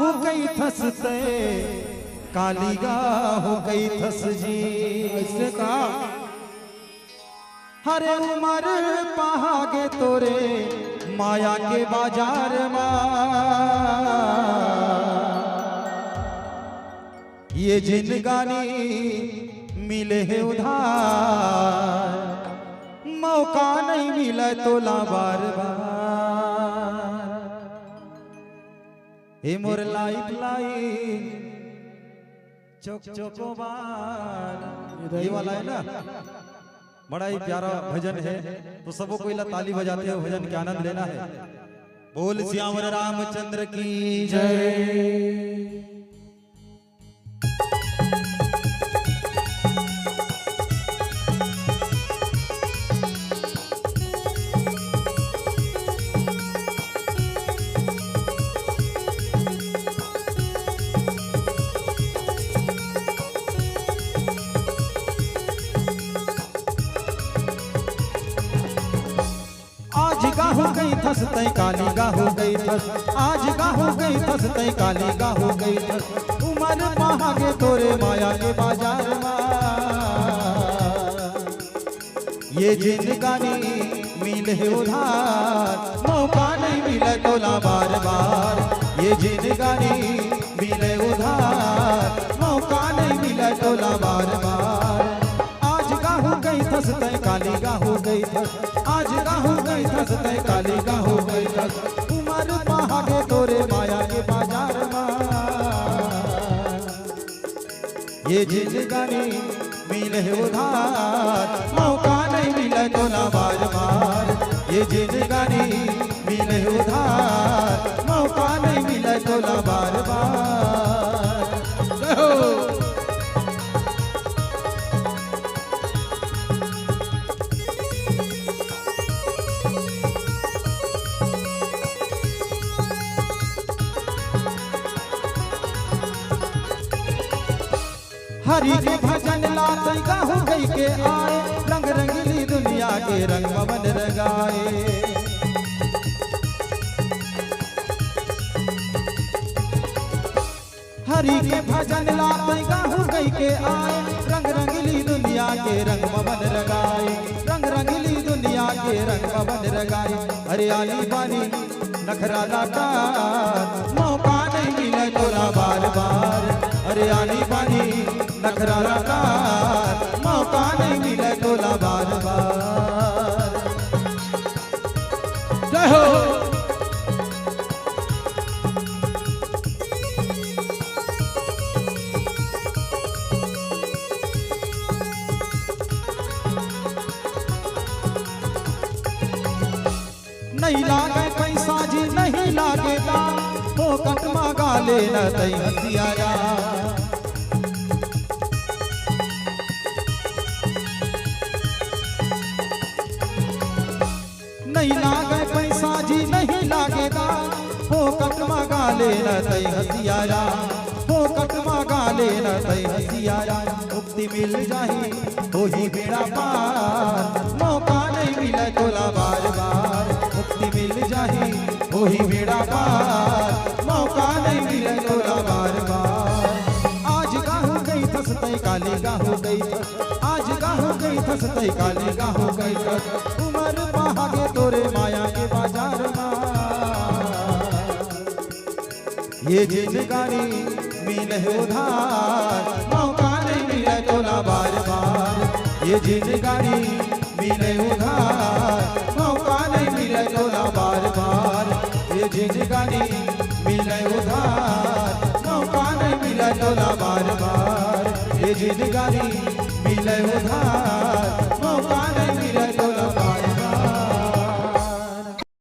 गाहू कई थसते काली गाहू कई थस जी। ऐसे कहा हरे उमर पहागे तोरे माया के बाजार ये जिंदगानी मिले है उधार मौका नहीं मिले तोला बार बार। हे मोर लाइफ चौक चौकोबार ये वाला है ना, बड़ा ही प्यारा भजन है। तो सबको कोई ताली बजाते हो भजन के आनंद लेना है। बोल श्यामर रामचंद्र की जय। गाहू गई थस तई काली गाहू गई थस, आज गाहू गई थस तई काली गाहू गई थस। उमर पहागे तोरे माया के बाजार ये जिंदगानी मिले उधार मौका नहीं मिले तोला बार बार। ये जिंदगानी मिले उधार मौका नहीं मिले तोला बार बार। आज गाहू गई थस तई काली गाहू गई थस, आज गाहू गई थस तई काली गाहू गई थस। उमर पहागे तोरे माया के बाजार ये जिंदगानी मिले उधार मौका नहीं मिले तोला बार बार। ये जिंदगानी मिले उधार मौका नहीं मिले तोला बार बार। हरि के भजन लाते गाहू गई के आए, रंग रंगीली दुनिया के रंग पवन रंगाए। हरि के भजन लाते गाहू गई के आए, रंग रंगीली दुनिया के रंग पवन रंगाए। रंग रंगीली दुनिया के रंग पवन रंगाए। हरियाली बानी नखरा लाटा मौका नहीं मिले तोरा बार बार। हरियाली बानी नखरा लाटा मौका नहीं मिले तोला बार बार। जय हो। नहीं लागे पैसा जी नहीं लागे दाम, हो कटमा गाले न तई हथियारा। नहीं लागे पैसा जी नहीं लागे दाम, हो कटमा गाले न तई हथियारा। हो कटमा गाले न तई हथियारा। मुक्ति मिल जाही हो ही बेड़ा पार मौका नहीं मिले तोला बार बार। मुक्ति मिल जाही हो ही बेड़ा पार मौका नहीं मिले तोला बार बार। आज गाहू गई थस तई काली गाहू गई थस, आज गाहू गई थस तई काली गाहू गई थस। उमर पहागे तोरे माया के बाजार ये जिंदगानी मिले उधार मौका नहीं मिले तोला बार बार। ये जिंदगानी मिले उधार मौका नहीं मिले तोला बार बार। ये जिंदगानी मिले उधार मौका नहीं मिले तोला बार बार। ये जिंदगानी मिले उधार